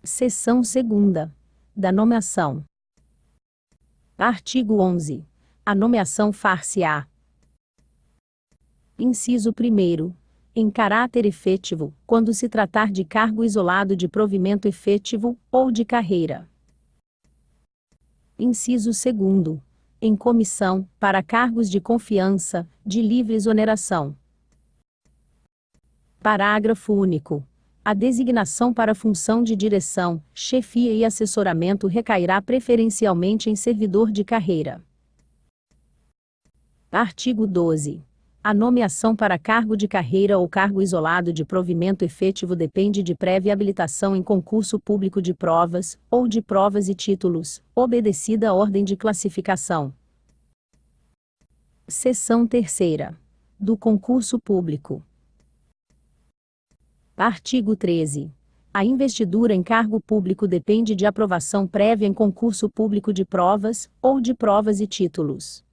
Seção 2ª. Da nomeação. Artigo 11. A nomeação far-se-á. Inciso 1º. Em caráter efetivo, quando se tratar de cargo isolado de provimento efetivo, ou de carreira. Inciso 2º. Em comissão, para cargos de confiança, de livre exoneração. Parágrafo único. A designação para a função de direção, chefia e assessoramento recairá preferencialmente em servidor de carreira. Artigo 12. A nomeação para cargo de carreira ou cargo isolado de provimento efetivo depende de prévia habilitação em concurso público de provas, ou de provas e títulos, obedecida a ordem de classificação. Seção 3ª. Do concurso público. Artigo 13. A investidura em cargo público depende de aprovação prévia em concurso público de provas, ou de provas e títulos.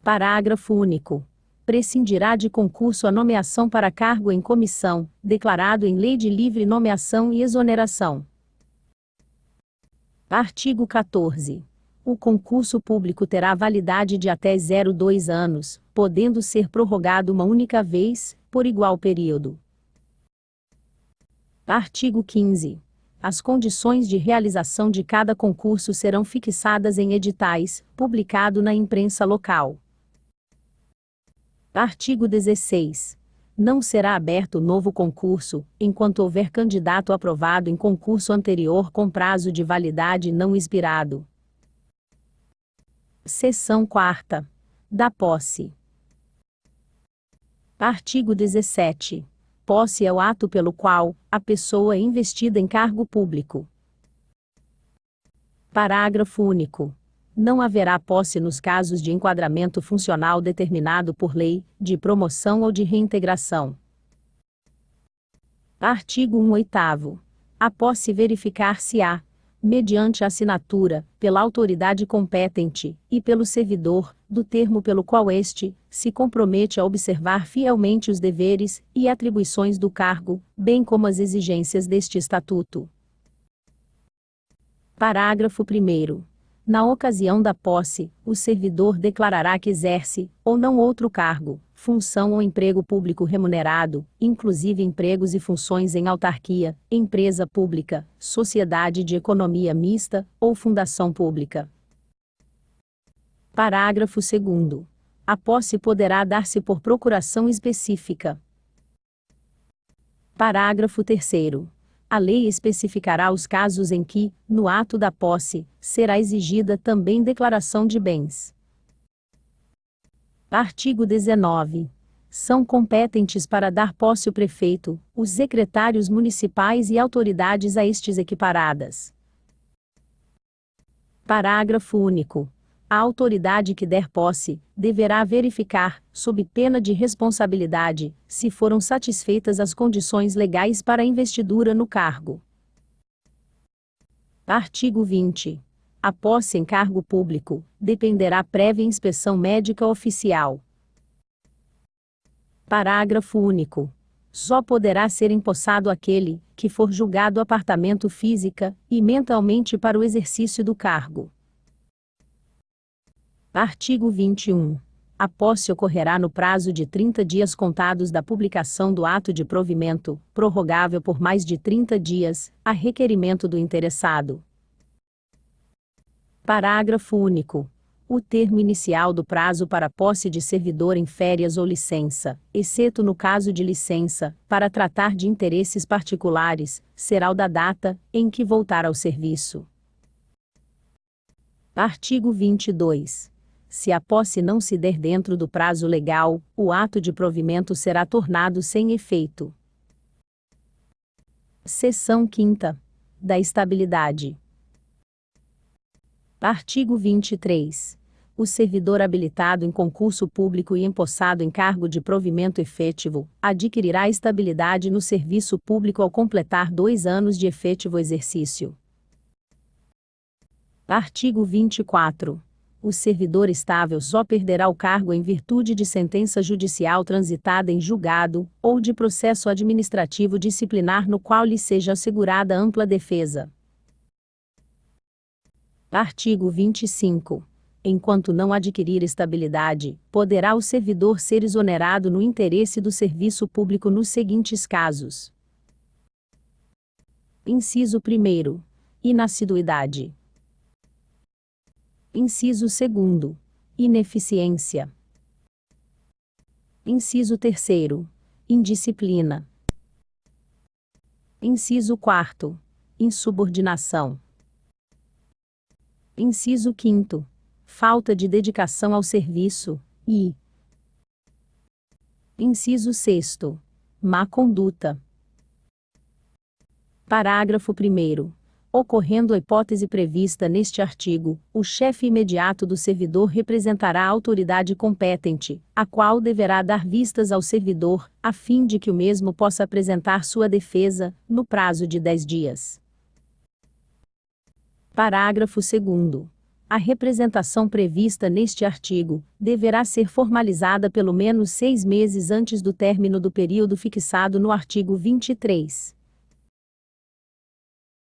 Parágrafo único. Prescindirá de concurso a nomeação para cargo em comissão, declarado em lei de livre nomeação e exoneração. Artigo 14. O concurso público terá validade de até 02 anos, podendo ser prorrogado uma única vez, por igual período. Artigo 15. As condições de realização de cada concurso serão fixadas em editais, publicado na imprensa local. Artigo 16. Não será aberto novo concurso, enquanto houver candidato aprovado em concurso anterior com prazo de validade não expirado. Seção 4ª. Da posse. Artigo 17. Posse é o ato pelo qual a pessoa é investida em cargo público. Parágrafo único. Não haverá posse nos casos de enquadramento funcional determinado por lei, de promoção ou de reintegração. Artigo 1/8. A posse verificar-se-á, mediante a assinatura, pela autoridade competente, e pelo servidor, do termo pelo qual este se compromete a observar fielmente os deveres e atribuições do cargo, bem como as exigências deste Estatuto. Parágrafo 1º. Na ocasião da posse, o servidor declarará que exerce, ou não outro cargo, função ou emprego público remunerado, inclusive empregos e funções em autarquia, empresa pública, sociedade de economia mista, ou fundação pública. Parágrafo 2º. A posse poderá dar-se por procuração específica. Parágrafo 3º. A lei especificará os casos em que, no ato da posse, será exigida também declaração de bens. Artigo 19. São competentes para dar posse o prefeito, os secretários municipais e autoridades a estes equiparadas. Parágrafo único. A autoridade que der posse, deverá verificar, sob pena de responsabilidade, se foram satisfeitas as condições legais para a investidura no cargo. Artigo 20. A posse em cargo público dependerá prévia inspeção médica oficial. Parágrafo único. Só poderá ser empossado aquele que for julgado apartamento física e mentalmente para o exercício do cargo. Artigo 21. A posse ocorrerá no prazo de 30 dias contados da publicação do ato de provimento, prorrogável por mais de 30 dias, a requerimento do interessado. Parágrafo único. O termo inicial do prazo para posse de servidor em férias ou licença, exceto no caso de licença, para tratar de interesses particulares, será o da data em que voltar ao serviço. Artigo 22. Se a posse não se der dentro do prazo legal, o ato de provimento será tornado sem efeito. Seção 5ª. Da estabilidade. Artigo 23. O servidor habilitado em concurso público e empossado em cargo de provimento efetivo, adquirirá estabilidade no serviço público ao completar 2 anos de efetivo exercício. Artigo 24. O servidor estável só perderá o cargo em virtude de sentença judicial transitada em julgado, ou de processo administrativo disciplinar no qual lhe seja assegurada ampla defesa. Artigo 25. Enquanto não adquirir estabilidade, poderá o servidor ser exonerado no interesse do serviço público nos seguintes casos. Inciso 1º. Inassiduidade. Inciso 2º. Ineficiência. Inciso 3º. Indisciplina. Inciso 4º. Insubordinação. Inciso 5º. Falta de dedicação ao serviço, e inciso 6º. Má conduta. Parágrafo 1º. Ocorrendo a hipótese prevista neste artigo, o chefe imediato do servidor representará a autoridade competente, a qual deverá dar vistas ao servidor, a fim de que o mesmo possa apresentar sua defesa, no prazo de 10 dias. Parágrafo 2º. A representação prevista neste artigo deverá ser formalizada pelo menos 6 meses antes do término do período fixado no artigo 23.